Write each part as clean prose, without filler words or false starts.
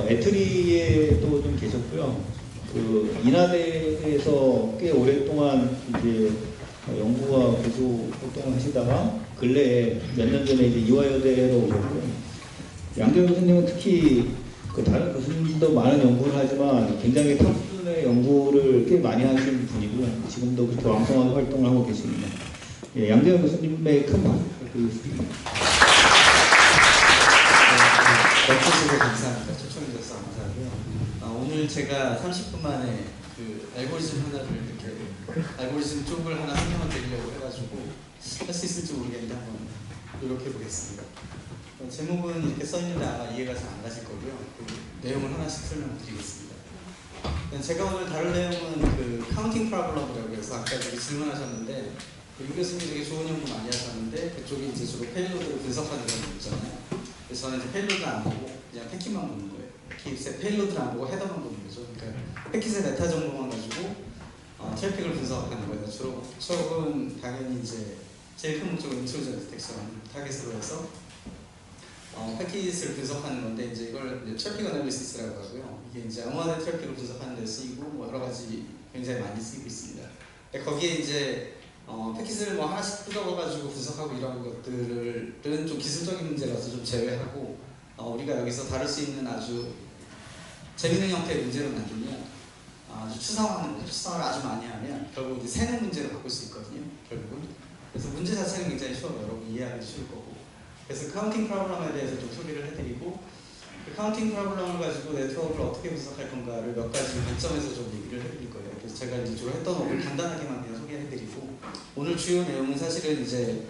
애트리에도 좀 계셨고요. 그 인하대에서 꽤 오랫동안 이제 연구와 교수 활동을 하시다가 근래에 몇 년 전에 이제 이화여대로 오셨고요. 양정 교수님은 특히 그 다른 교수님도 많은 연구를 하지만 굉장히 탑 수준의 연구를 꽤 많이 하시는 분이고 지금도 그렇게 왕성하게 활동을 하고 계십니다. 예, 양정 교수님의 큰 박수 부탁드리겠습니다. 와주셔서 감사합니다. 초청해주셔서 감사하고요. 오늘 제가 30분 만에 그 알고리즘 하나를 이렇게 알고리즘 쪽을 하나 설명을 드리려고 해가지고 할 수 있을지 모르겠는데 한번 노력해 보겠습니다. 제목은 이렇게 써있는데 아마 이해가 잘 안 가실 거고요. 그 내용을 하나씩 설명드리겠습니다. 제가 오늘 다룰 내용은 그 카운팅 프로블럼이라고 해서 아까 여기 질문하셨는데 유 교수님이 되게 좋은 연구 많이 하셨는데 그쪽이 이제 주로 페일로드를 분석하는 그런 연구잖아요. 그래서 저는 이제 페일로드 안 보고 그냥 패킷만 보는 거예요. 페일로드를 안 보고 헤더만 보는 거죠. 그러니까 패킷의 메타 정보만 가지고 트래픽을 분석하는 거예요. 주로 수업은 당연히 이제 제일 큰 목적은 인트로전 디텍션 타겟으로 해서 패킷을 분석하는 건데 이제 이걸 트래픽 어널리시스라고 하고요. 이게 이제 암호화된 트래픽을 분석하는 데 쓰이고 뭐 여러 가지 굉장히 많이 쓰이고 있습니다. 거기에 이제 패킷을 뭐 하나씩 뜯어가지고 분석하고 이런 것들은 좀 기술적인 문제라서 좀 제외하고 우리가 여기서 다룰 수 있는 아주 재밌는 형태의 문제로 만들면 아주 추상화하는 거죠. 추상화를 아주 많이 하면 결국 이제 세는 문제로 바꿀 수 있거든요. 결국은. 그래서 문제 자체는 굉장히 쉬워요. 여러분 이해하기 쉬울 거고. 그래서 카운팅 프로블럼에 대해서 좀 소개를 해드리고 그 카운팅 프로블럼을 가지고 네트워크를 어떻게 분석할 건가를 몇 가지 관점에서 좀 얘기를 해드릴 거예요. 그래서 제가 이제 주로 했던 업을 간단하게만 그냥 소개해드리고 오늘 주요 내용은 사실은 이제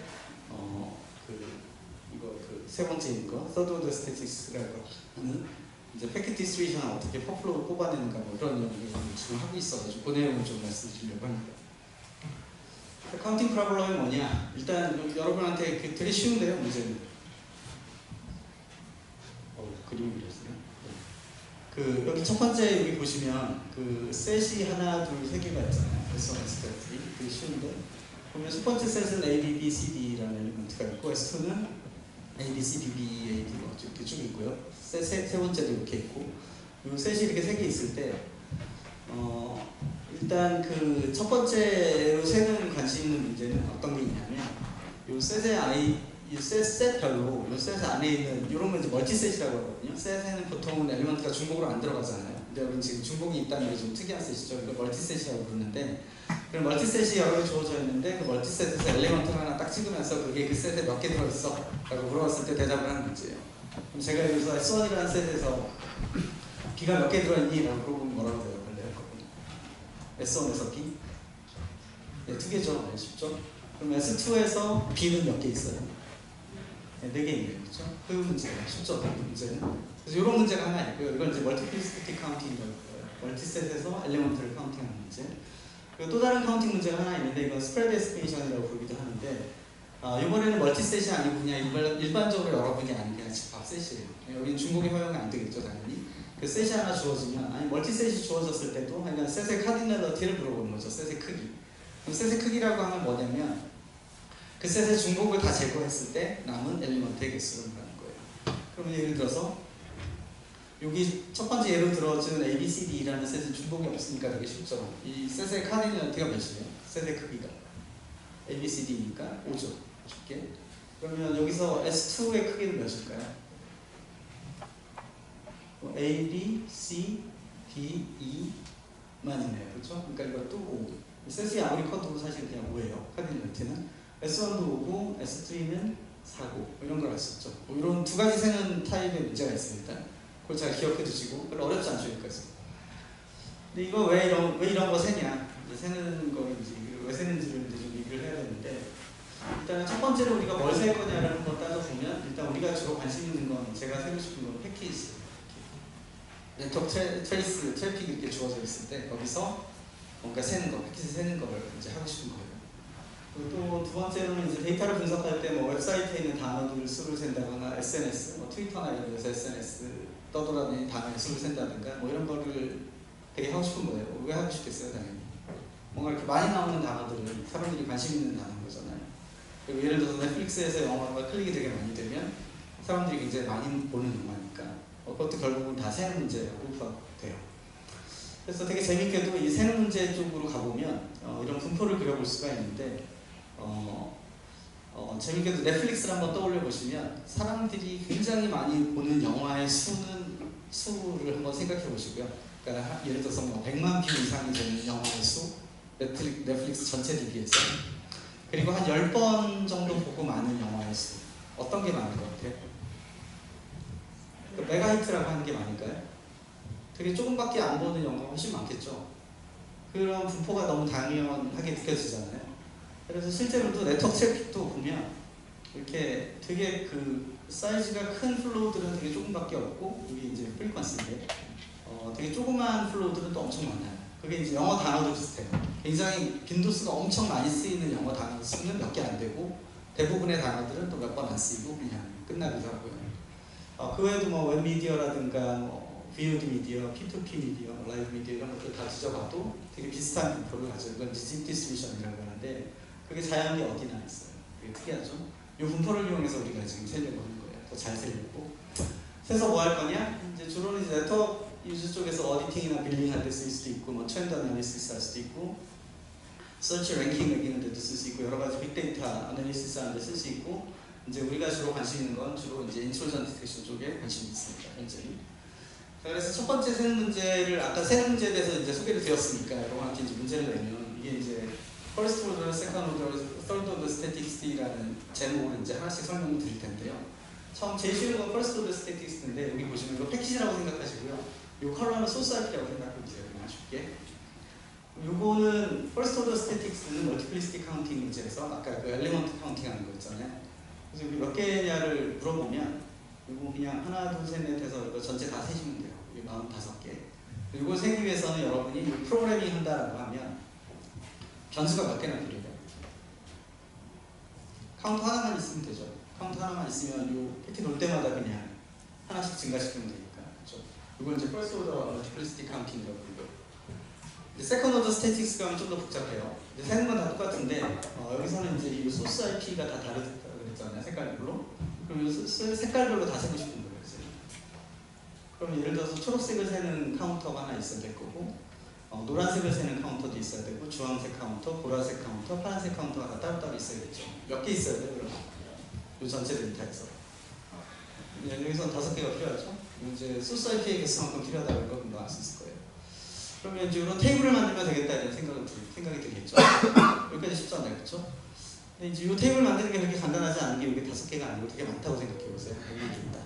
세 번째인 거, Third Order Statistics라고 하는 이제 패킷 디스트리뷰션을 어떻게 퍼플로우로 뽑아내는가 뭐 그런 연구를 지금 하고 있어가지고 그 내용을 좀 말씀드리려고 합니다. 카운팅 프로블럼이 뭐냐? 일단 여러분한테 되게 쉬운데요, 문제는. 그림이 그렸어요. 그 여기 첫 번째 여기 보시면 그 셋이 하나, 둘, 세 개가 있잖아요. S1, S2, S3. 되게 쉬운데. 보면 첫 번째 셋은 A, B, B, C, D라는 엘리먼트가 있고 S2는 A, B, C, D, B, A, D 이렇게 쭉 있고요. 세 번째도 이렇게 있고 이 셋이 이렇게 세 개 있을 때 일단 그 첫 번째로 세는 관심 있는 문제는 어떤 게 있냐면 이 셋의 안에 이 셋별로 이 셋 안에 있는 이런 건 이제 멀티셋이라고 하거든요. 셋에는 보통은 엘리먼트가 중복으로 안 들어가잖아요. 근데 여기는 지금 중복이 있다는 게 좀 특이한 셋이죠. 이걸 멀티셋이라고 부르는데 그럼 멀티셋이 여러 개 주어져 있는데 그 멀티셋에서 엘리먼트를 하나 딱 찍으면서 그게 그 셋에 몇 개 들어있어? 라고 물어봤을 때 대답을 하는 문제예요. 그럼 제가 여기서 S1이라는 셋에서 B가 몇 개 들어있니? 라고 물어보면 뭐라고 대답할래요? S1에서 B? 네, 2개죠. 네, 쉽죠? 그럼 S2에서 B는 몇 개 있어요? 네, 4개 있네요. 그렇죠? 그 문제가 쉽죠? 그 문제는. 그래서 이런 문제가 하나 있고요. 이건 이제 멀티플리시티 카운팅이라고 해요. 멀티셋에서 엘리먼트를 카운팅하는 문제. 그리고 또 다른 카운팅 문제가 하나 있는데 이건 스프레드 에스티메이션이라고 부르기도 하는데 이번에는 멀티셋이 아니고 그냥 일반적으로 여러분이 아닌 그냥 집합 셋이에요. 여기는 중복이 허용이 안 되겠죠, 당연히. 그 셋이 하나 주어지면 아니 멀티셋이 주어졌을 때도 그냥 셋의 카디널리티를 물어보는 거죠. 셋의 크기. 그럼 셋의 크기라고 하면 뭐냐면 그 셋의 중복을 다 제거했을 때 남은 엘리먼트의 개수를 말하는 거예요. 그러면 예를 들어서 여기 첫 번째 예로 들어준 A, B, C, D라는 셋은 중복이 없으니까 되게 쉽죠. 이 셋의 카디널리티가 몇이에요? 셋의 크기가 A, B, C, D니까 5죠. 쉽게. 그러면 여기서 S2의 크기는 몇일까요? A, B, C, D, E만 있네요. 그렇죠? 그러니까 이것도 5. 셋이 아무리 커도 사실 그냥 5예요. 카디널리티는. S1도 5고 S3는 4고 이런 걸 알 수 있죠. 뭐 이런 두 가지 세는 타입의 문제가 있습니다. 그걸 잘 기억해 두시고 별로 어렵지 않죠, 여기까지. 근데 이거 왜 이런 거 세냐? 이제 세는 거인지 왜 세는지를 이제 좀 얘기를 해야 되는데 일단 첫 번째로 우리가 뭘 셀 거냐라는 거 따져보면 일단 우리가 주로 관심 있는 건 제가 세고 싶은 건 패키지. 네트워크 트레이스, 트래픽이 이렇게 주어져 있을 때 거기서 뭔가 세는 거, 패킷을 세는 걸 이제 하고 싶은 거예요. 또 두 번째로는 이제 데이터를 분석할 때 뭐 웹사이트에 있는 단어들 수를 센다거나 SNS, 뭐 트위터나 이런 데서 SNS 떠돌아다니는 단어의 수를 센다든가 뭐 이런 거를 되게 하고 싶은 거예요. 왜 하고 싶겠어요, 당연히. 뭔가 이렇게 많이 나오는 단어들은 사람들이 관심 있는 단어인 거잖아요. 그리고 예를 들어서 넷플릭스에서 영화가 클릭이 되게 많이 되면 사람들이 굉장히 많이 보는 영화니까 그것도 결국은 다 세는 문제라고 돼요. 그래서 되게 재밌게도 이 세는 문제 쪽으로 가보면 이런 분포를 그려볼 수가 있는데 재밌게도 넷플릭스를 한번 떠올려 보시면 사람들이 굉장히 많이 보는 영화의 수를 한번 생각해 보시고요. 그러니까 예를 들어서 뭐 100만 뷰 이상이 되는 영화의 수, 넷플릭스 전체 대비해서, 그리고 한 10번 정도 보고 많은 영화의 수, 어떤 게 많은 것 같아요? 그러니까 메가히트라고 하는 게 많을까요? 되게 조금밖에 안 보는 영화가 훨씬 많겠죠. 그런 분포가 너무 당연하게 느껴지잖아요. 그래서 실제로도 네트워크 트래픽도 보면 이렇게 되게 그 사이즈가 큰 플로우들은 되게 조금밖에 없고, 이게 이제 프리퀀시인데 되게 조그만 플로우들은 또 엄청 많아요. 그게 이제 영어 단어도 비슷해요. 굉장히 빈도수가 엄청 많이 쓰이는 영어 단어 수는 몇 개 안 되고, 대부분의 단어들은 또 몇 번 안 쓰이고 그냥 끝나기도 하고요. 그 외에도 뭐 웹미디어라든가 뭐 VOD 미디어, P2P 미디어, 라이브 미디어 이런 것들 다 뒤져봐도 되게 비슷한 분포를 가져요. 이건 zip 디스트리뷰션이라고 하는데, 그게 자연계 어디나 있어요. 되게 특이하죠. 이 분포를 이용해서 우리가 지금 세려고 하는 거예요. 더 잘 세려고. 세서 뭐 할 거냐? 이제 주로는 이제 네트워크 유저 쪽에서 어디팅이나 빌링 할 때 쓸 수도 있고, 뭐 트렌드 애널리시스 할 수도 있고, 서치 랭킹 매기는 데도 쓸 수 있고, 여러 가지 빅데이터 애널리시스 하는 데 쓸 수 있고, 이제 우리가 주로 관심 있는 건 주로 이제 인트로전 디텍션 쪽에 관심이 있습니다. 현재는. 그래서 첫 번째 세는 문제를, 아까 세는 문제에 대해서 이제 소개를 드렸으니까 여러분한테 이제 문제를 내면, 이게 이제 First order, second order, third order statistics라는 제목으로 이제 하나씩 설명을 드릴 텐데요. 처음 제일 쉬운 건 First order statistics인데, 여기 보시면 이거 패키지라고 생각하시고요. 이 컬러는 소스 IP라고 생각해 보세요. 그냥 쉽게. 요거는 First order statistics는 multiplicity counting 문제에서 아까 그 엘리먼트 카운팅 하는 거 있잖아요. 그래서 여기 몇 개냐를 물어보면, 이거 그냥 하나, 둘, 셋, 넷 해서 이거 전체 다 세시면 돼요. 이게 45개. 이거 세기 위해서는 여러분이 프로그래밍 한다라고 하면 변수가 몇 개나 필요해요? 카운트 하나만 있으면 되죠. 카운트 하나만 있으면 요 패킷 올 때마다 그냥 하나씩 증가시키면 되니까. 그렇죠? 이걸 이제 first order multiplicity counting이라고 부르고요. second order statistics 가면 좀 더 복잡해요. 세는 건 다 똑같은데 여기서는 이제 이 소스 IP가 다 다르다고 그랬잖아요. 색깔별로. 그럼 이 색깔별로 다 세고 싶은 거예요. 그럼 예를 들어서 초록색을 세는 카운터가 하나 있어야 될 거고, 노란색을 세는 카운터도 있어야 되고, 주황색 카운터, 보라색 카운터, 파란색 카운터가 다 따로따로 있어야겠죠. 몇 개 있어야 돼요, 그럼? 이 전체 데이터에서. 여기서는 5개가 필요하죠. 이제 소스 IP의 개수만큼 필요하다고 건 알 수 있을 거예요. 그러면 이제 이런 테이블을 만들면 되겠다 이런 생각이 들겠죠. 여기까지 쉽지 않아요, 그렇죠? 근데 이제 이 테이블 만드는 게 그렇게 간단하지 않은 게 여기 5개가 아니고 되게 많다고 생각해 보세요. 여기 있다.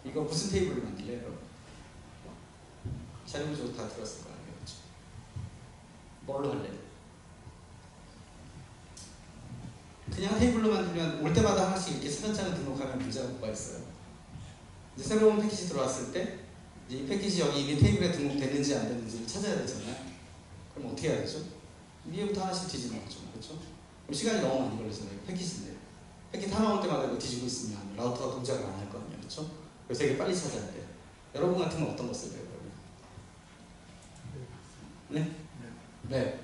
이거 무슨 테이블을 만들래요, 여러분? 자료구조 다 들었을 거 아니에요, 그렇죠? 뭘로 할래요? 그냥 테이블로 만들면 올 때마다 하나씩 이렇게 수면장을 등록하면 문제가 뭐가 있어요? 이제 새로운 패키지 들어왔을 때 이제 이 패키지 여기 이미 테이블에 등록됐는지 안 됐는지를 찾아야 되잖아요. 그럼 어떻게 해야 되죠? 위에부터 하나씩 뒤지는 거죠, 그렇죠? 그럼 시간이 너무 많이 걸리잖아요. 패키지인데 패키지 하나 올 때마다 이거 뒤지고 있으면 라우터가 동작을 안 할 거 아니에요, 그렇죠? 그래서 되게 빨리 찾아야 돼요. 여러분 같으면 어떤 거 쓸래요, 여러분? 네?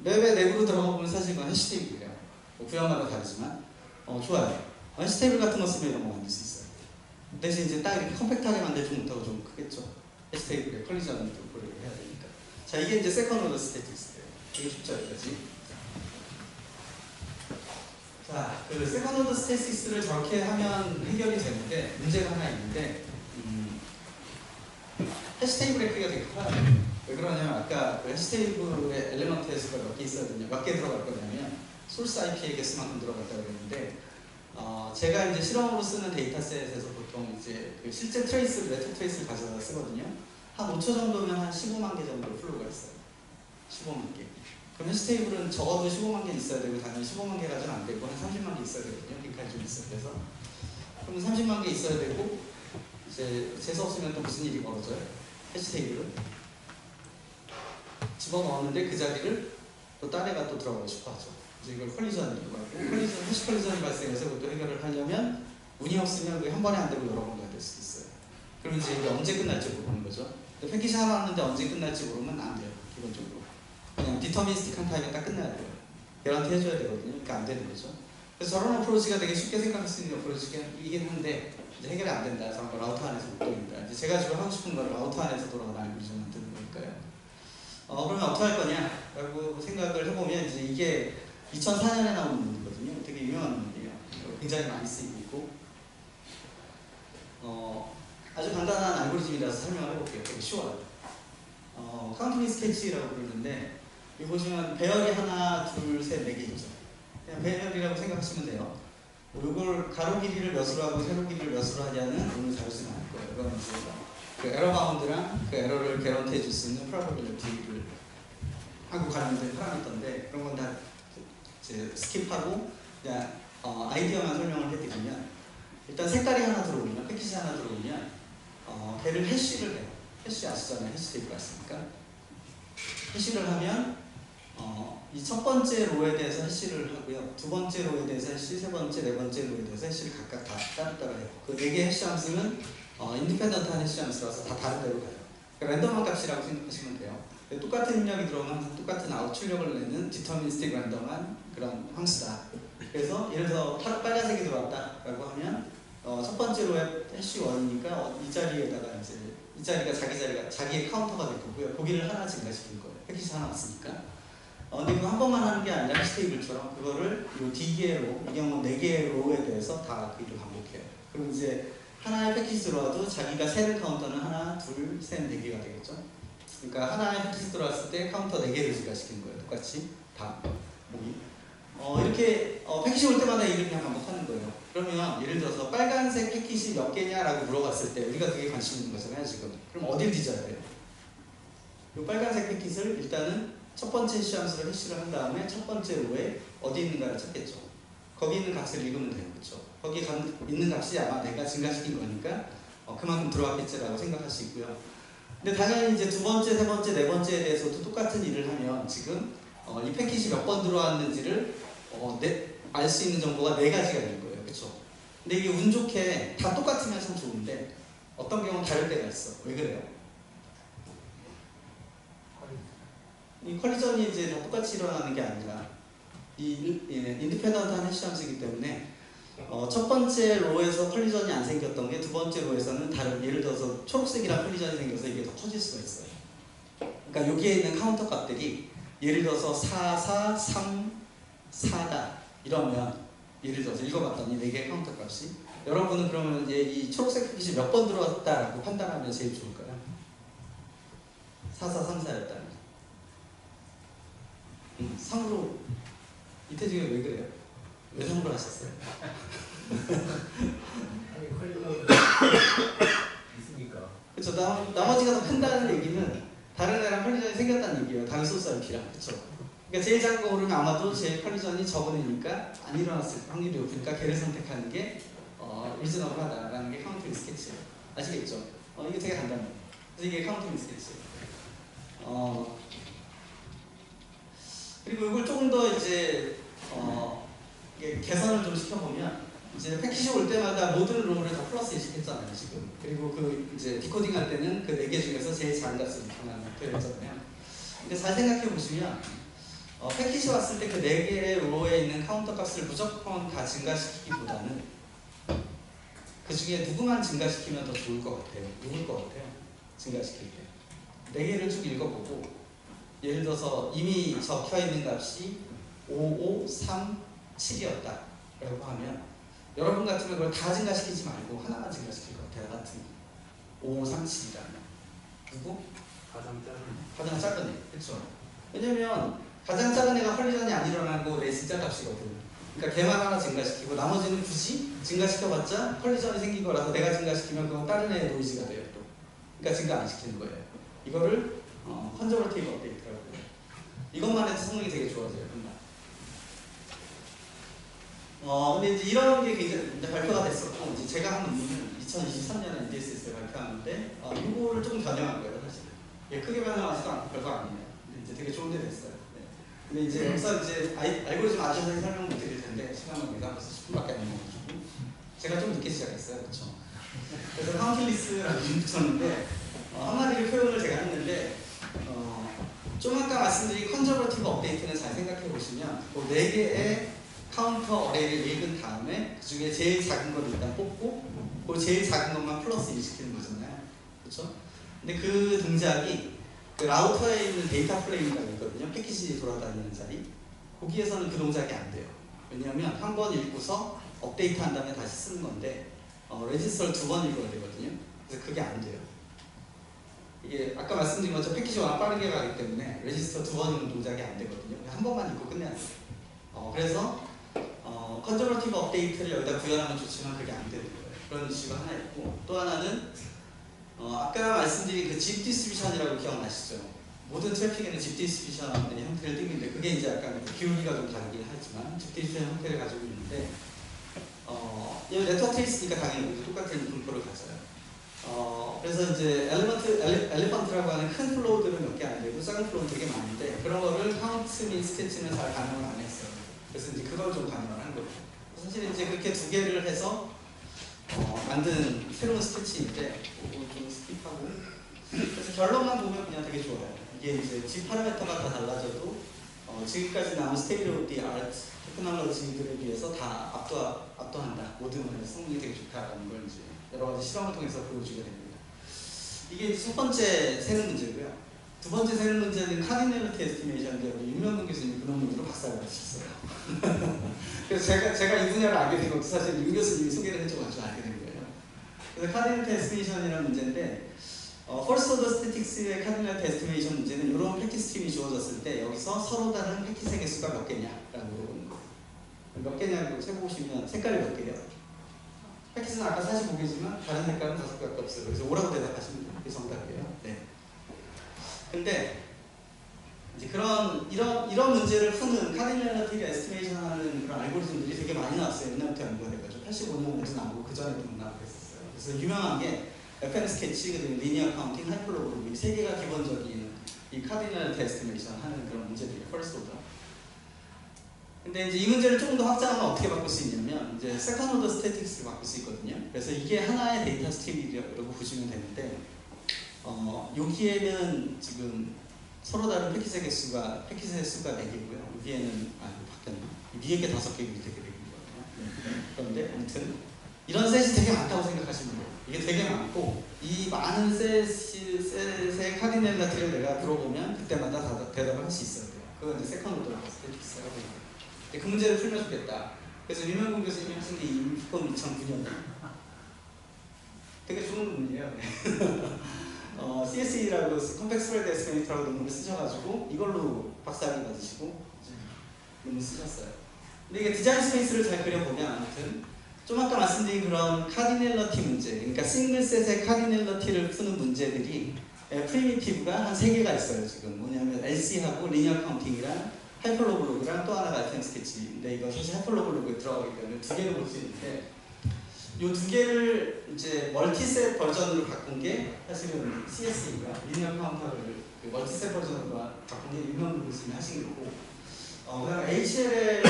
맵의 내부로 들어가 보면 사실 그건 해시 테이블이에요. 뭐 구현마다 다르지만 좋아요. 해시 테이블 같은 거 쓰면 이런 거 만들 수 있어요. 대신 이제 딱 이렇게 컴팩트하게 만들지 못하고 좀 크겠죠. 해시 테이블에 컬리전을 고려를 해야 되니까. 자, 이게 이제 세컨드 오더 스태틱스예요. 되게 쉽죠, 여기까지. 자, 그 세컨드 오더 스태틱스를 저렇게 하면 해결이 되는데 문제가 하나 있는데, 해시 테이블의 크기가 되게 커요. 왜 그러냐면 아까 그 해시 테이블의 엘리먼트 수가 몇 개 있어야 되냐, 몇 개 들어갈 거냐면 소스 IP의 개수만큼 들어갔다고 그랬는데, 제가 이제 실험으로 쓰는 데이터셋에서 보통 이제 그 실제 트레이스를, 네트워크 트레이스를 가져다 쓰거든요. 한 5초 정도면 한 15만 개 정도 플로우가 있어요. 15만 개. 그럼 해시 테이블은 적어도 15만 개 있어야 되고, 당연히 15만 개까지는 안 되고 한 30만 개 있어야 되거든요. 빈칸이 좀 있어야 돼서. 그럼 30만 개 있어야 되고, 이제 재수 없으면 또 무슨 일이 벌어져요? 해시 테이블을 집어넣었는데 그 자리를 또 딴 애가 또 들어가고 싶어 하죠. 이제 이걸 컬리전이라고 하고, 해시 컬리전이 발생해서 그것도 해결을 하려면 운이 없으면 그게 한 번에 안 되고 여러 번가 될 수도 있어요. 그럼 이제 이게 언제 끝날지 모르는 거죠. 패키지 하나 왔는데 언제 끝날지 모르면 안 돼요, 기본적으로. 그냥 디터미니스틱한 타임에 딱 끝나야 돼요. 개런티 해줘야 되거든요. 그러니까 안 되는 거죠. 그래서 저런 어프로치가 되게 쉽게 생각할 수 있는 어프로치이긴 한데, 이제 해결이 안 된다. 그래서 라우터 안에서 못 돌린다. 이제 제가 지금 하고 싶은 걸 라우터 안에서 돌아가는 알고리즘 만드는 거니까요. 그러면 어떻게 할 거냐라고 생각을 해보면 이제 이게 2004년에 나온 논문이거든요. 되게 유명한 논문이에요. 굉장히 많이 쓰이고 있고 아주 간단한 알고리즘이라서 설명을 해볼게요. 되게 쉬워요. 카운팅 스케치라고 부르는데 여기 보시면 배열이 하나, 둘, 셋, 네 개 있죠. 그냥 배열이라고 생각하시면 돼요. 이걸 가로 길이를 몇으로 하고 세로 길이를 몇으로 하냐는 오늘 다루지는 않을 거예요. 이거는 그 에러 바운드랑 그 에러를 개런티 해줄 수 있는 프로바빌리티를 하고 관련된 파라미터인데 그런 건 다 이제 스킵하고 그냥 아이디어만 설명을 해드리면 일단 색깔이 하나 들어오면 패키지 하나 들어오면 걔를 해시를 해요. 해시 아시잖아요. 해시 테이블 아십니까? 해시를 하면 이 첫 번째 로에 대해서 해시를 하고요. 두 번째 로에 대해서 해시, 세 번째, 네 번째 로에 대해서 해시를 각각 다 따로따로 해요. 그 네 개의 해시 함수는 인디펜던트한 해시 함수라서 다 다른 데로 가요. 그러니까 랜덤한 값이라고 생각하시면 돼요. 똑같은 입력이 들어오면 항상 똑같은 아웃 출력을 내는 디터미니스틱 랜덤한 그런 함수다. 그래서 예를 들어서 빨간색이 들어왔다라고 하면 첫 번째 로에 해시 1이니까 이 자리에다가 이제 이 자리가 자기의 카운터가 될 거고요. 고기를 하나 증가시킬 거예요. 패키지 하나 왔으니까. 근데 그거 한 번만 하는 게 아니라 해시 테이블처럼 그거를 이 2개의 로, 이 경우 4개의 로에 대해서 다 그 일을 반복해요. 그럼 이제 하나의 패키지 들어와도 자기가 세는 카운터는 하나, 둘, 셋, 4개가 되겠죠. 그러니까 하나의 패키지 들어왔을 때 카운터 4개를 증가시키는 거예요. 똑같이 다 모이. 이렇게 패키지 올 때마다 일을 그냥 반복하는 거예요. 그러면 예를 들어서 빨간색 패키지 몇 개냐라고 물어봤을 때 우리가 그게 관심 있는 거잖아요 지금. 그럼 어딜 뒤져야 돼요? 이 빨간색 패키지를 일단은 첫 번째 해시 함수로 해시를 한 다음에 첫 번째 로에 어디 있는가를 찾겠죠. 거기 있는 값을 읽으면 돼요. 그렇죠? 거기 있는 값이 아마 내가 증가시킨 거니까 그만큼 들어왔겠지라고 생각할 수 있고요. 근데 당연히 이제 두 번째, 세 번째, 네 번째에 대해서도 똑같은 일을 하면 지금 이 패키지 몇 번 들어왔는지를 알 수 있는 정보가 4가지가 있는 거예요. 그렇죠? 근데 이게 운 좋게 다 똑같으면 참 좋은데 어떤 경우는 다를 때가 있어. 왜 그래요? 이 컬리전이 이제 다 똑같이 일어나는 게 아니라 이 인디펜던트한 해시 함수이기 때문에 첫 번째 로에서 컬리전이 안 생겼던 게 두 번째 로에서는 다른 예를 들어서 초록색이랑 컬리전이 생겨서 이게 더 커질 수가 있어요. 그러니까 여기에 있는 카운터 값들이 예를 들어서 4, 4, 3, 4다 이러면 예를 들어서 읽어봤더니 4개의 카운터 값이 여러분은 그러면 이제 이 초록색 패키지 몇 번 들어왔다라고 판단하면 제일 좋을까요? 4, 4, 3, 4였다면 3으로 이태중에 왜 그래요? 왜 3으로 하셨어요? 아니 컬리전 있으니까. 그렇죠. 나머지가 더 큰다는 얘기는 다른 애랑 컬리전이 생겼다는 얘기예요. 다른 소스 RP랑. 그렇죠. 그러니까 제일 작은 거 오르면 아마도 제일 컬리전이 적은 애니까 안 일어났을 확률이 높으니까 걔를 선택하는 게 리즈너블하다라는 게 카운팅 스케치예요. 아시겠죠? 이게 되게 간단해요. 그래서 이게 카운팅 스케치예요. 그리고 이걸 조금 더 이제 개선을 좀 시켜보면 이제 패키지 올 때마다 모든 로우를 다 플러스 인식했잖아요 지금. 그리고 그 이제 디코딩 할 때는 그 4개 중에서 제일 작은 값을 표현했잖아요. 근데 잘 생각해 보시면 패키지 왔을 때 그 4개의 로우에 있는 카운터 값을 무조건 다 증가시키기보다는 그 중에 누구만 증가시키면 더 좋을 것 같아요. 누굴 것 같아요? 증가시킬 때 4개를 쭉 읽어보고 예를 들어서 이미 적혀있는 값이 5, 5, 3, 7이었다 라고 하면 여러분 같으면 그걸 다 증가시키지 말고 하나만 증가시킬 것 같아요. 같은 5, 5, 3, 7이라면 누구? 가장 작은 애. 그렇죠? 왜냐면 가장 작은 애가 컬리전이 안 일어나고 내 진짜 값이거든. 그러니까 걔만 하나 증가시키고 나머지는 굳이 증가시켜봤자 컬리전이 생긴 거라서 내가 증가시키면 그건 다른 애의 노이즈가 돼요. 또. 그러니까 증가 안 시키는 거예요. 이거를 컨저버티브 업데이트라고 해요. 이것만 해도 성능이 되게 좋아져요. 근데 이제 이런 게 굉장히 이제 발표가 됐었고 이제 제가 한 논문은 2023년에 NDSS에 발표하는데 이거를 좀 변형한 거예요. 사실. 예, 크게 변형하지도 않고 별거 아니에요. 근데 이제 되게 좋은 데 됐어요. 네. 근데 이제 여기서 이제 알고리즘 아주 자세히 설명 못 드릴 텐데 시간은 내가 벌써 10분밖에 안 남아가지고 제가 좀 늦게 시작했어요. 그렇죠? 그래서 카운틸리스라고 붙였는데 한마디로 표현을 제가 했는데 좀 아까 말씀드린 컨저버티브 업데이트는 잘 생각해 보시면 그 4개의 카운터 어레이를 읽은 다음에 그 중에 제일 작은 걸 일단 뽑고 그 제일 작은 것만 플러스 1 시키는 거잖아요. 그렇죠? 근데 그 동작이 그 라우터에 있는 데이터 플레임이라고 있거든요. 패키지 돌아다니는 자리. 거기에서는 그 동작이 안 돼요. 왜냐하면 한 번 읽고서 업데이트 한 다음에 다시 쓰는 건데 레지스터를 2번 읽어야 되거든요. 그래서 그게 안 돼요. 이게 아까 말씀드린 것처럼 패키지가 워낙 빠르게 가기 때문에 레지스터 2번 읽는 동작이 안 되거든요. 한 번만 읽고 끝내야 돼요. 그래서 컨저버티브 업데이트를 여기다 구현하면 좋지만 그게 안 되는 거예요. 그런 이슈가 하나 있고, 또 하나는 아까 말씀드린 그 집 디스트리뷰션이라고 기억나시죠? 모든 트래픽에는 집 디스트리뷰션의 형태를 띄고 있는데 그게 이제 약간 기울기가 좀 다르긴 하지만 집 디스트리뷰션 형태를 가지고 있는데 이 네트워크 트레이스니까 당연히 모두 똑같은 분포를 가져요. 그래서 이제 엘리펀트라고 하는 큰 플로우들은 몇 개 안 되고 작은 플로우는 되게 많은데 그런 거를 카운트 및 스케치는 잘 반영을 안 했어요. 그래서 이제 그걸 좀 반영을 한 거예요. 사실 이제 그렇게 두 개를 해서 만든 새로운 스케치인데 좀 스킵하고, 그래서 결론만 보면 그냥 되게 좋아요. 이게 이제 집 파라미터가 다 달라져도 지금까지 나온 스테이트 오브 디 아트 테크놀로지들에 비해서 다 압도한다. 모든 면에서 성능이 되게 좋다라는 걸 이제 여러 가지 실험을 통해서 보여주게 됩니다. 이게 이제 첫 번째 세는 문제고요. 두 번째 세는 문제는 카디널리티 에스티메이션인데 우리 윤명근 교수님이 그런 문제로 박사를 받으셨어요. 그래서 제가 이 분야를 알게 된 것도 사실 윤 교수님이 소개를 해줘가지고 알게 된 거예요. 그래서 카디널리티 에스티메이션이라는 문제인데 First Order Statistics의 카디널리티 에스티메이션 문제는 이런 패킷 스트림이 주어졌을 때 여기서 서로 다른 패킷의 개수가 몇 개냐라고 물어보는 거예요. 몇 개냐고 세보시면 색깔이 몇 개예요? 패킷은 아까 45개지만 다른 색깔은 5개밖에 없어요. 그래서 5라고 대답하시면 돼요. 그게 정답이에요. 네. 근데 이제 이런 문제를 푸는 카디널리티 에스티메이션 하는 그런 알고리즘들이 되게 많이 나왔어요. 옛날부터 연구가 돼가지고 85년부터 나오고 그 전에도 나오고 했었어요. 그래서 유명한 게 FN 스케치, 그리고 리니어 카운팅, 하이퍼로그램 이 세 개가 기본적인 이 카디널리티 에스티메이션 하는 그런 문제들이에요. 퍼스트 오더. 근데 이제 이 문제를 조금 더 확장하면 어떻게 바꿀 수 있냐면 이제 세컨드 오더 스태틱스를 바꿀 수 있거든요. 그래서 이게 하나의 데이터 스트림이라고 보시면 되는데 여기에는 지금 서로 다른 패킷의 수가 4개고요. 위에는 바뀌었나? 위에 게 5개, 밑에 게 4개거든요. 그런데 아무튼 이런 셋이 되게 많다고 생각하시면 돼요. 이게 되게 많고 이 많은 셋의 카디널리티를 내가 들어보면 그때마다 대답을 할 수 있어야 돼요. 그건 이제 세컨드 오더 스태틱스라고 해요. 그 문제를 풀면 좋겠다. 그래서 윤명근 교수님이 하신 게 2009년 되게 좋은 논문이에요. CSE라고 컴팩트 스프레드 에스티메이터라고 논문을 쓰셔가지고 이걸로 박사학위 받으시고 논문 쓰셨어요. 근데 이게 디자인 스페이스를 잘 그려보면 아무튼 좀 아까 말씀드린 그런 카디널리티 문제, 그러니까 싱글셋의 카디널리티를 푸는 문제들이 프리미티브가 한 3개가 있어요. 지금 뭐냐면 LC하고 리니어 카운팅이랑 하이퍼로글로그랑 또 하나가 FM 스케치인데 이거 사실 하이퍼로글로그에 들어가기 때문에 2개를 볼 수 있는데 이 2개를 이제 멀티셋 버전으로 바꾼 게 사실은 CSE가 리니어 카운터를 그 멀티셋 버전으로 바꾼 게 윤명근 교수님이 하신 거고 그다음에 HL을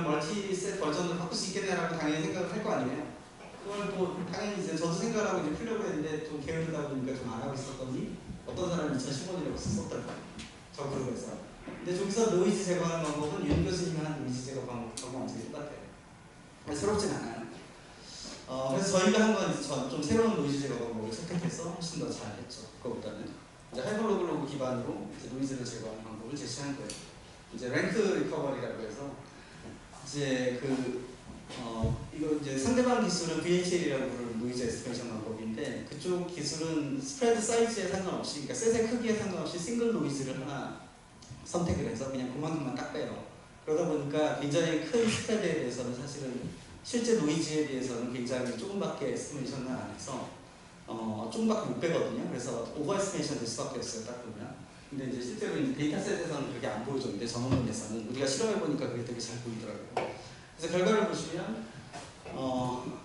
멀티셋 버전으로 바꿀 수 있겠네라고 당연히 생각을 할 거 아니에요. 그걸 또 당연히 이제 저도 생각을 하고 이제 풀려고 했는데 좀 게으르다 보니까 좀 안 하고 있었더니 어떤 사람이 2015년에 썼더라고요. 저 그룹에서. 근데 저기서 노이즈 제거하는 방법은 윤 교수님이 하는 노이즈 제거 방법하고 완전히 똑같아요. 새롭진 않아요. 그래서 저희가 한 건 좀 새로운 노이즈 제거 방법을 선택해서 훨씬 더 잘했죠. 그거보다는 이제 하이퍼로글로그 기반으로 이제 노이즈를 제거하는 방법을 제시한 거예요. 이제 랭크 리커버리라고 해서 이제 이거 이제 상대방 기술은 VHL이라고 부르는 노이즈 에스티메이션 방법인데 그쪽 기술은 스프레드 사이즈에 상관없이, 그러니까 셋의 크기에 상관없이 싱글 노이즈를 하나 선택을 해서 그냥 그만큼만 딱 빼요. 그러다 보니까 굉장히 큰 스프레드에 대해서는 사실은 실제 노이즈에 대해서는 굉장히 조금밖에 에스티메이션을 안 해서 조금밖에 못 빼거든요. 그래서 오버 에스티메이션 될 수밖에 없어요. 딱 보면. 근데 이제 실제로 이제 데이터셋에서는 그렇게 안 보여줬는데 전원론에서는 우리가 실험해 보니까 그게 되게 잘 보이더라고요. 그래서 결과를 보시면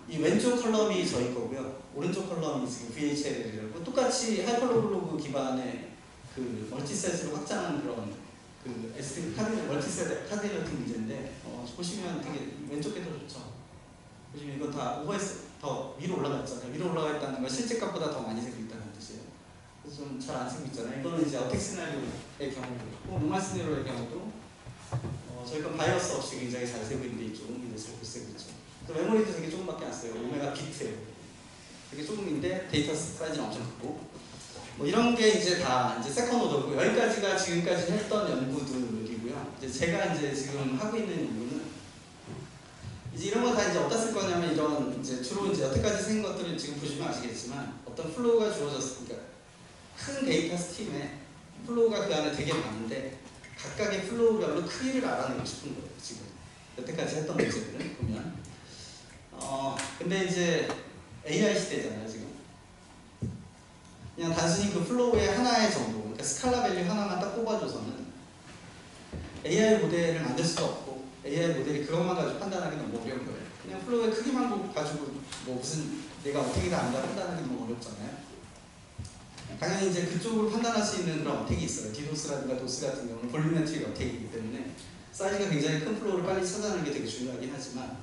이 왼쪽 컬럼이 저희 거고요. 오른쪽 컬럼이 지금 VHL이라고 똑같이 하이퍼로글로그 기반의 그 멀티셋으로 확장한 그런 그 멀티셋 카디널리티 문제인데 보시면 되게 왼쪽 게 더 좋죠. 보시면 이건 다 오버에스 더 위로 올라가 있잖아요. 위로 올라가 있다는 건 실제 값보다 더 많이 생겨 있다는 뜻이에요. 그래서 좀 잘 안 생겨 있잖아요. 이거는 이제 어택 시나리오의 경우고 노멀 시나리오의 경우도 저희 건 바이어스 없이 굉장히 잘 세고 있는데 이쪽은 이제 잘 못 세고 있죠. 메모리도 되게 조금밖에 안 써요. 오메가 비트예요. 되게 조금인데 데이터 사이즈는 엄청 크고 뭐 이런 게 이제 다 이제 세컨 오더고 여기까지가 지금까지 했던 연구들이고요. 이제 제가 이제 지금 하고 있는 연구는 이제 이런 거 다 이제 어디다 쓸 거냐면 이런 이제 주로 이제 여태까지 생긴 것들을 지금 보시면 아시겠지만 어떤 플로우가 주어졌으니까 큰 데이터 스팀에 플로우가 그 안에 되게 많은데 각각의 플로우별로 크기를 알아내고 싶은 거예요. 지금 여태까지 했던 문제들은 보면 근데 이제 AI 시대잖아요 지금. 그냥 단순히 그 플로우의 하나의 정도, 그러니까 스칼라 밸류 하나만 딱 뽑아줘서는 AI 모델을 만들 수도 없고 AI 모델이 그것만 가지고 판단하기 너무 어려운 거예요. 그냥 플로우의 크기만 가지고 뭐 무슨 내가 어떻게 다 안다 판단하기 너무 어렵잖아요. 당연히 이제 그쪽으로 판단할 수 있는 그런 어택이 있어요. 디도스라든가 도스 같은 경우는 볼루메트릭 어택이기 때문에 사이즈가 굉장히 큰 플로우를 빨리 찾아내는 게 되게 중요하긴 하지만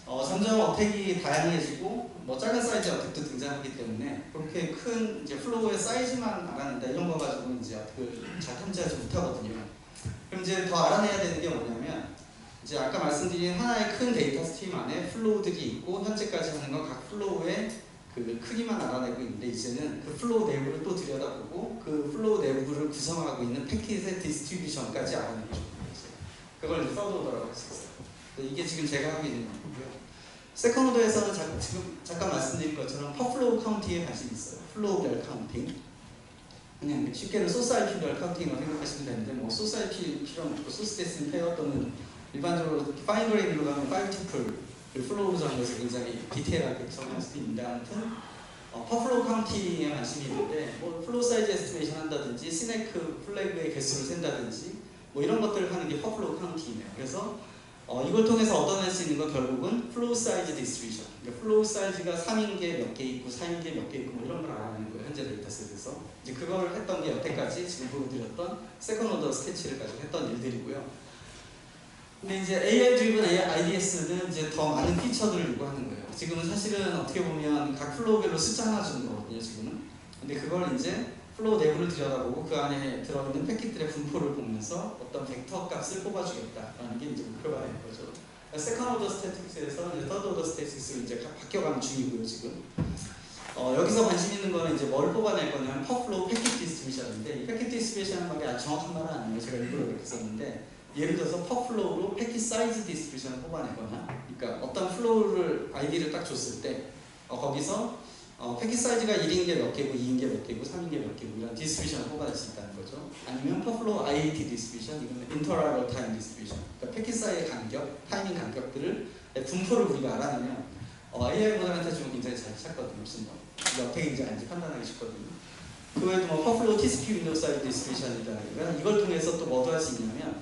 점점 어택이 다양해지고 뭐 작은 사이즈 어택도 등장하기 때문에 그렇게 큰 이제 플로우의 사이즈만 알아낸다 이런 거 가지고 이제 어택을 잘 탐지하지 못하거든요. 그럼 이제 더 알아내야 되는 게 뭐냐면 이제 아까 말씀드린 하나의 큰 데이터 스트림 안에 플로우들이 있고 현재까지 하는 건 각 플로우의 그 크기만 알아내고 있는데 이제는 그 플로우 내부를 또 들여다보고 그 플로우 내부를 구성하고 있는 패킷의 디스트리뷰션까지 알아내고 싶은 거죠. 그걸 이제 서드 오더라고 할 수 있어요. 이게 지금 제가 하고 있는 거고요. 세컨 오더에서는 지금 잠깐 말씀드린 것처럼 퍼 플로우 카운팅에 관심이 있어요. 플로우별 카운팅. 그냥 쉽게는 소스 IP별 카운팅이라고 생각하시면 되는데 뭐 소스 IP 필요는 없고 소스 데스틴 페어 또는 일반적으로 파인 그레인으로 가면 5투플 플로우 정도에서 굉장히 디테일하게 정할 수도 있는데 아무튼 퍼 플로우 카운팅에 관심이 있는데 뭐 플로우 사이즈 에스티메이션 한다든지 스네크 플래그의 개수를 센다든지 뭐 이런 것들을 하는 게 퍼 플로우 카운팅이에요. 그래서 이걸 통해서 얻어낼 수 있는 건 결국은 플로우 사이즈 디스트리뷰션. 그러니까 플로우 사이즈가 3인 게 몇 개 있고 4인 게 몇 개 있고 뭐 이런 걸 알아내는 거예요. 현재 데이터셋에서. 이제 그걸 했던 게 여태까지 지금 보여드렸던 세컨 오더 스케치를 가지고 했던 일들이고요. 근데 이제 AI 드리븐 IDS는 이제 더 많은 피처들을 요구하는 거예요. 지금은 사실은 어떻게 보면 각 플로우별로 숫자 하나 주는 거거든요, 지금은. 근데 그걸 이제 플로우 내부를 들여다보고 그 안에 들어있는 패킷들의 분포를 보면서 어떤 벡터 값을 뽑아주겠다라는 게 이제 목표가 되는 거죠. 세컨 오더 스태틱스에서 이제 서드 오더 스태틱스로 이제 바뀌어가는 중이고요, 지금. 여기서 관심 있는 거는 이제 뭘 뽑아낼 거냐면 퍼 플로우 패킷 디스트리뷰션인데 이 패킷 디스트리뷰션은 말이 아주 정확한 말은 아니에요. 제가 일부러 그렇게 썼는데 예를 들어서 퍼 플로우로 패킷 사이즈 디스트리뷰션을 뽑아내거나 그러니까 어떤 플로우를 아이디를 딱 줬을 때 거기서 패킷 사이즈가 1인 게 몇 개고 2인 게 몇 개고 3인 게 몇 개고 이런 디스트리뷰션을 뽑아낼 수 있다는 거죠. 아니면 퍼 플로우 IAT 디스트리뷰션 이거는 인터럴 타임 디스트리뷰션 그러니까 패킷 사이의 간격, 타이밍 간격들을 분포를 우리가 알아내면 AI 모델한테 주면 굉장히 잘 찾거든요. 무슨 뭐 어떻게 인지 아닌지 판단하기 쉽거든요. 그 외에도 뭐 퍼 플로우 TCP 윈도우 사이즈 디스트리뷰션이라든가 이걸 통해서 또 뭐도 할 수 있냐면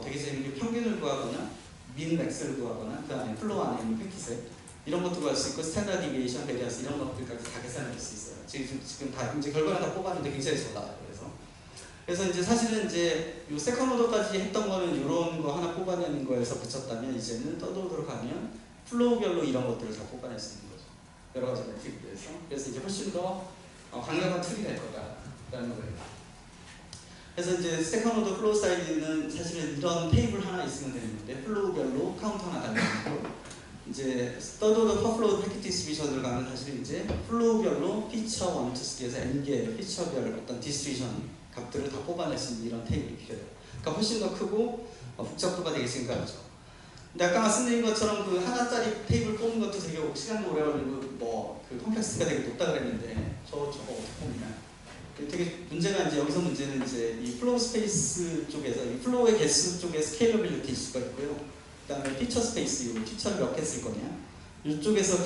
되게 재밌게 평균을 구하거나 민 맥스를 구하거나 그 안에 플로우 안에 있는 패킷에 이런 것도 구할 수 있고 스탠다드 디비에이션, 베리언스 이런 것들까지 다 계산할 수 있어요. 지금 다 이제 결과를 다 뽑았는데 굉장히 잘 나와요. 그래서 이제 사실은 이제 요 세컨 오더까지 했던 거는 이런 거 하나 뽑아내는 거에서 그쳤다면 이제는 서드 오더로 가면 플로우별로 이런 것들을 다 뽑아낼 수 있는 거죠. 여러 가지 매트릭에서. 그래서 이제 훨씬 더 강력한 툴이 될 거다라는 거예요. 그래서 이제 세컨 오더 플로우 사이즈는 사실은 이런 테이블 하나 있으면 되는데 플로우별로 카운터 하나 달려있고 이제 서드 오더 퍼 플로우 패킷 디스트리뷰션을 가면 사실은 이제 플로우별로 피처 1, 2, 3에서 n개 피처별 어떤 디스트리뷰션 값들을 다 뽑아낼 수 있는 이런 테이블이 필요해요. 그러니까 훨씬 더 크고 복잡도가 되게 증가하죠. 근데 아까 말씀드린 것처럼 그 하나짜리 테이블 뽑는 것도 되게 시간도 오래 걸리고 그 컴플렉스가 되게 높다 그랬는데 저거 어떻게 뽑냐? 되게 문제가 이제 여기서 문제는 이제 이 플로우 스페이스 쪽에서 이 플로우의 개수 쪽에 스케일러빌리티 이슈가 있고요. 그다음에 피처 스페이스, 이 피처를 몇 개 쓸 거냐? 이쪽에서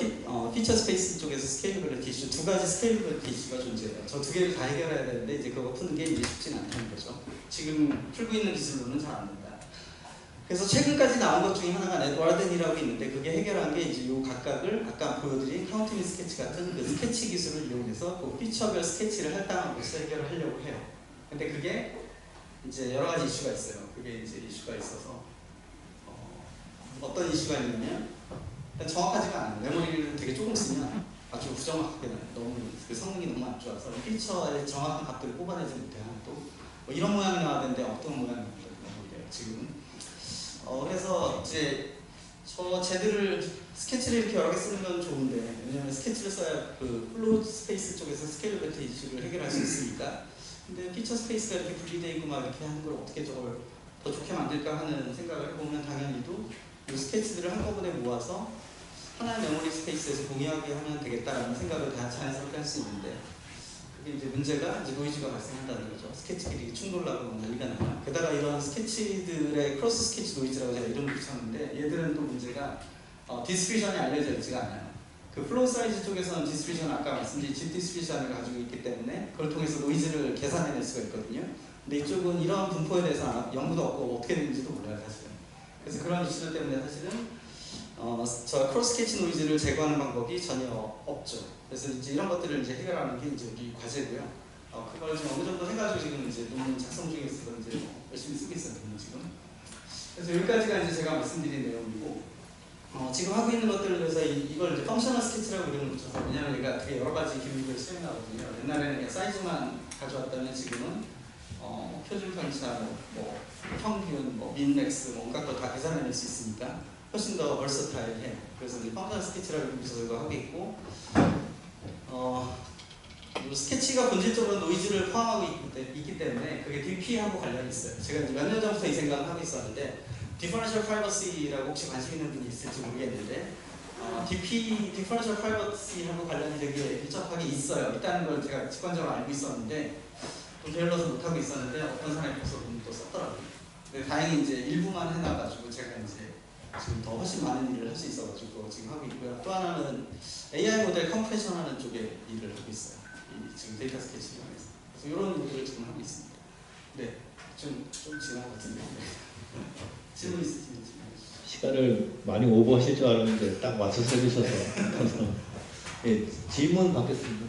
피처 스페이스 쪽에서 스케일러빌리티 이슈 두 가지 스케일러빌리티 이슈가 존재해요. 저 두 개를 다 해결해야 되는데 이제 그거 푸는 게 이제 쉽진 않다는 거죠. 지금 풀고 있는 기술로는 잘 안 된다. 그래서 최근까지 나온 것 중에 하나가 에드워든이라고 있는데 그게 해결한 게 이제 요 각각을 아까 보여드린 카운팅 스케치 같은 그 스케치 기술을 이용해서 그 피처별 스케치를 할당함으로써 해결을 하려고 해요. 근데 그게 이제 여러 가지 이슈가 있어요. 그게 이제 이슈가 있어서 어떤 이슈가 있냐면 정확하지가 않아요. 메모리를 되게 조금 쓰면 아주 부정확하게 나요. 너무 그 성능이 너무 안 좋아서 피처의 정확한 값들을 뽑아내지 못해요. 또 뭐 이런 모양이 나와야 되는데 어떤 모양이 나와요 지금은. 그래서 이제 쟤들을 스케치를 이렇게 여러 개 쓰는 건 좋은데, 왜냐면 스케치를 써야 그 플로우 스페이스 쪽에서 스케일러빌리티 이슈를 해결할 수 있으니까. 근데 피처 스페이스가 이렇게 분리되어 있고 막 이렇게 하는 걸 어떻게 저걸 더 좋게 만들까 하는 생각을 해보면 당연히도 이 스케치들을 한꺼번에 모아서 하나의 메모리 스페이스에서 동의하게 하면 되겠다라는 생각을 다 자연스럽게 할 수 있는데, 그게 이제 문제가 이제 노이즈가 발생한다는 거죠. 스케치끼리 충돌나고 난리가 나요. 게다가 이런 스케치들의 크로스 스케치 노이즈라고 제가 이름을 붙였는데, 얘들은 또 문제가 디스트리뷰션이 알려져 있지가 않아요. 그 플로우 사이즈 쪽에서는 디스트리뷰션 아까 말씀드린 집 디스트리뷰션을 가지고 있기 때문에 그걸 통해서 노이즈를 계산해낼 수가 있거든요. 근데 이쪽은 이런 분포에 대해서 연구도 없고 어떻게 되는지도 몰라요, 사실은. 그래서 그런 이슈들 때문에 사실은 저 크로스 스케치 노이즈를 제거하는 방법이 전혀 없죠. 그래서 이제 이런 것들을 이제 해결하는 게 이제 우리 과제고요. 그걸 지금 어느 정도 해가지고 지금 이제 논문 작성 중에 있어서 이제 열심히 쓰고 있어요, 지금. 그래서 여기까지가 이제 제가 말씀드린 내용이고, 지금 하고 있는 것들을 위해서 이걸 이제 펑셔널 스케치라고 이름을 붙여서, 왜냐면 얘가 되게 여러 가지 기능들을 수행하거든요. 옛날에는 그냥 사이즈만 가져왔다면 지금은 표준 편차, 뭐 평균, 뭐 민맥스, 뭐 온갖 걸 다 계산해낼 수 있으니까 훨씬 더 벌서타일해요. 그래서 이제 펑셔널 스케치라고 이름 붙여서 이거 하고 있고, 스케치가 본질적으로 노이즈를 포함하고 있기 때문에 그게 DP하고 관련이 있어요. 제가 이제 몇 년 전부터 이 생각을 하고 있었는데, Differential Privacy라고 혹시 관심 있는 분이 있을지 모르겠는데, Differential Privacy하고 관련이 되게 밀접하게 있어요. 있다는 걸 제가 직관적으로 알고 있었는데, 좀 게을러서 못하고 있었는데 어떤 사람이 벌써 또 썼더라고요. 근데 다행히 이제 일부만 해놔가지고 제가 이제 지금 더 훨씬 많은 일을 할 수 있어가지고 지금 하고 있고요. 또 하나는 AI 모델 컴프레션 하는 쪽에 일을 하고 있어요. 지금 데이터 스케치를 하면서. 그래서 이런 일들을 지금 하고 있습니다. 네, 좀 지난 것 같은데. 질문 있으시면 질문해 주시죠. 시간을 많이 오버하실 줄 알았는데 딱 맞춰서 해주셔서 감사합니다. 예, 질문 받겠습니다.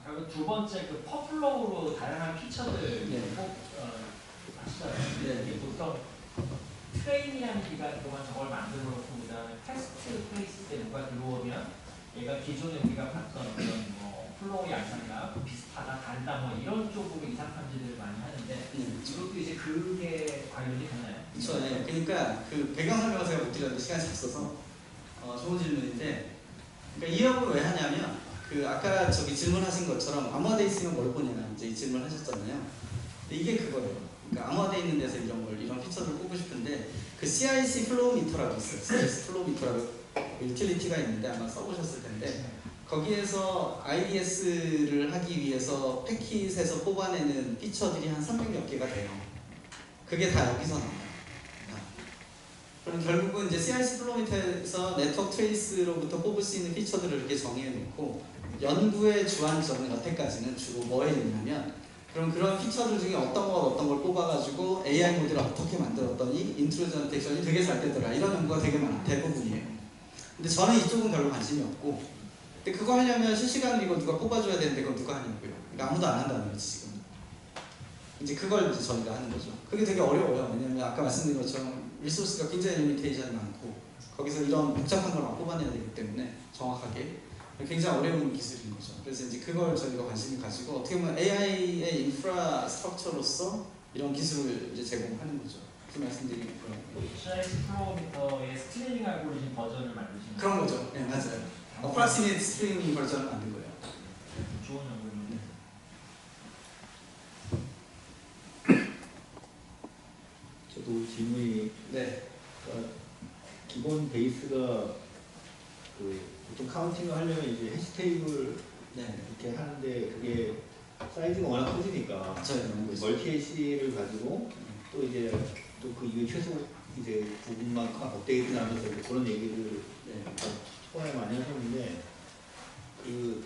그리고 두 번째 그 퍼플로우로 다양한 피처들 네. 꼭 하시잖아요. 네. 이게 보통 트레인이라는 기간 동안 저걸 만들어 놓고 그다음에 테스트 페이스 때 누가 들어오면 얘가 기존에 우리가 봤던 어떤 뭐 플로우 양상이나 비슷하다, 다르다 뭐 이런 쪽으로 이상 판지를 많이 하는데 이것도 이제 그게 관련이 되나요? 그렇죠. 네. 그러니까 그 배경 설명을 제가 못 드렸는데 시간이 없어서 좋은 질문인데, 그러니까 이 역을 왜 하냐면 그 아까 저기 질문하신 것처럼 암호화돼 있으면 뭘 보냐 이제 이 질문 하셨잖아요. 근데 이게 그거예요. 그러니까 암호화돼 있는 데서 이런 피처를 꼽고 싶은데, 그 CIC 플로우 미터라고 있어요. CIC 플로우 미터라고 유틸리티가 있는데 아마 써보셨을 텐데, 거기에서 IDS를 하기 위해서 패킷에서 뽑아내는 피처들이 한 300여 개가 돼요. 그게 다 여기서 나와요. 그럼 결국은 이제 CIC 플로우 미터에서 네트워크 트레이스로부터 뽑을 수 있는 피처들을 이렇게 정의해 놓고, 연구의 주안점은 여태까지는 주로 뭐에 있냐면, 그럼 그런 피처들 중에 어떤 걸 뽑아가지고 AI 모델을 어떻게 만들었더니 인트루전 디텍션이 되게 잘 되더라, 이런 연구가 되게 많아요. 대부분이에요. 근데 저는 이쪽은 별로 관심이 없고, 근데 그거 하려면 실시간으로 이거 누가 뽑아줘야 되는데 그건 누가 하냐고요. 그러니까 아무도 안 한다는 거지 지금. 이제 그걸 이제 저희가 하는 거죠. 그게 되게 어려워요. 왜냐면 아까 말씀드린 것처럼 리소스가 굉장히 리미테이션이 많고, 거기서 이런 복잡한 걸 막 뽑아내야 되기 때문에 정확하게 굉장히 어려운 기술인 거죠. 그래서 이제 그걸 저희가 관심을 가지고 어떻게 보면 AI의 인프라 스트럭처로서 이런 기술을 이제 제공하는 거죠. 그 말씀드리는 거예요. CIC 프로미터의 스트리밍 알고리즘 버전을 만드신 그런 거죠. 네, 맞아요. 어프라시메이트 스트리밍 버전을 만든 거예요. 좋은 연구인데. 저도 질문이, 네. 그러니까 기본 베이스가 그 보통 카운팅을 하려면 이제 해시 테이블 네. 이렇게 하는데 그게 사이즈가 워낙 커지니까 저희 연구 있어요. 멀티 해시를 가지고 또 이제 또 그 이후 최소 이제 부분만 업데이트하면서 이제 그런 얘기를 네. 초반에 많이 하셨는데, 그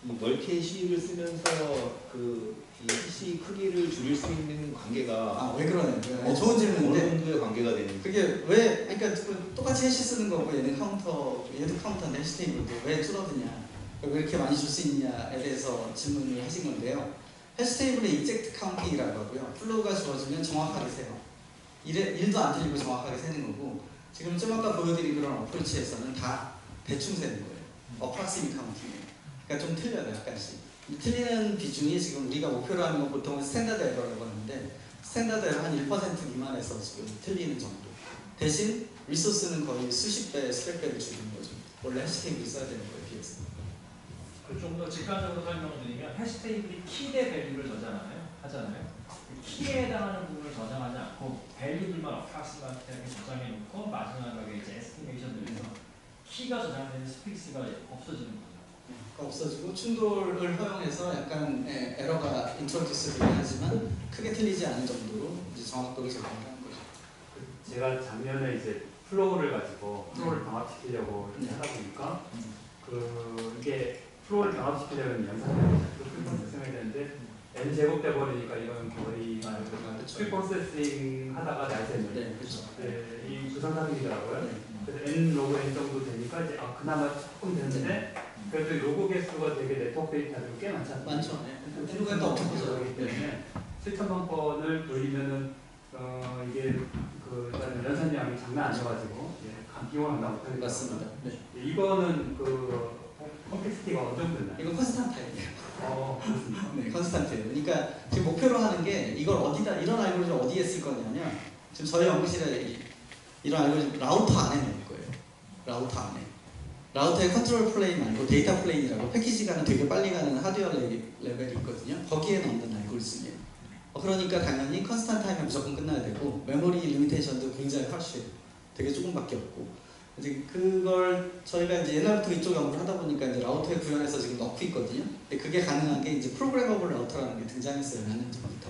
이 멀티 해시를 쓰면서 그 이 해시 크기를 줄일 수 있는 관계가 왜 그러냐면 좋은 어느 질문인데, 정도의 관계가 되는지. 그게 왜, 그러니까 똑같이 해시 쓰는 거고 얘는 얘도 카운터인데 해시 테이블도 왜 줄어드냐, 왜 이렇게 많이 줄 수 있냐에 대해서 질문을 하신 건데요. 해시 테이블의 이젝트 카운팅이라고 하고요. 플로우가 주어지면 정확하게 세요. 일도 안 틀리고 정확하게 세는 거고, 지금 좀 아까 보여드린 그런 어프로치에서는 다 대충 세는 거예요. 어프락시미 카운팅이에요. 그러니까 좀 틀려요, 약간씩. 이 틀리는 비중이 지금 우리가 목표로 하는 건 보통은 스탠다드 에러라고 하는데 스탠다드 에러 한 1% 미만에서 지금 틀리는 정도. 대신 리소스는 거의 수십 배, 수백 배를 줄이는 거죠. 원래 해시태그를 써야 되는 거에 비해서. 좀 더 직관적으로 설명드리면 해시테이블이 키 대 밸류를 하잖아요. 키에 해당하는 부분을 저장하지 않고 밸류들만 어프락시마트하게 저장해놓고 마지막에 이제 에스티메이션을 해서 키가 저장되는 스페이스가 없어지는 거죠. 없어지고 충돌을 허용해서 약간 에러가 인트로듀스 되긴 하지만 크게 틀리지 않은 정도로 이제 정확도를 제공하는 거죠. 제가 작년에 이제 플로우를 가지고 플로우를 병합시키려고 이렇게 하다 보니까 이게 플로우를 병합시키려면 연산량이 자꾸 생각이 되는데 n 제곱 돼 버리니까 이건 거의 프리프로세싱 하다가 날새는 그렇죠. 이 구성상이더라고요. 네. 그래서 n 로그 n 정도 되니까 이제 그나마 조금 되는데 그래도 로그 개수가 되게 네트워크 데이터를 꽤 많지 않나요? 많죠. 플로우가 더 엄청 크죠. 그렇기 때문에 7,000만 건을 돌리면은 이게 일단 연산량이 장난 아니어가지고 비용을 감당 못하겠다. 맞습니다. 네. 이거는 컴플렉시티가 어느 정도 됐나요? 이건 컨스탄트예요. 그렇습니다. 네, 컨스탄트예요. 그러니까 지금 목표로 하는 게 이걸 이런 알고리즘을 어디에 쓸 거냐면 지금 저희 연구실에 이런 알고리즘 라우터 안에 넣을 거예요. 라우터 안에. 라우터의 컨트롤 플레인 말고 데이터 플레인이라고 패키지가 되게 빨리 가는 하드웨어 레벨이 있거든요. 거기에 넣는 알고리즘이에요. 그러니까 당연히 컨스탄트 타임에 무조건 끝나야 되고 메모리 리미테이션도 굉장히 harsh해요. 되게 조금밖에 없고. 이제 그걸 저희가 이제 옛날부터 이쪽 연구를 하다 보니까 이제 라우터에 구현해서 지금 넣고 있거든요. 근데 그게 가능한 게 이제 프로그래머블 라우터라는 게 등장했어요. 몇 년 전부터.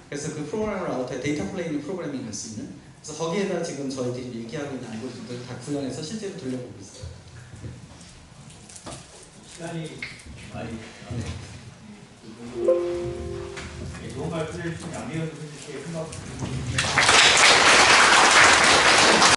그래서 그 프로그래머 라우터에 데이터 플레인을 프로그래밍 할 수 있는. 그래서 거기에다 지금 저희들이 얘기하고 있는 알고리즘들 다 구현해서 실제로 돌려보고 있어요. 시간이 많이 좋은 말씀을 해주신 양미연 선생님께 생각드립니다.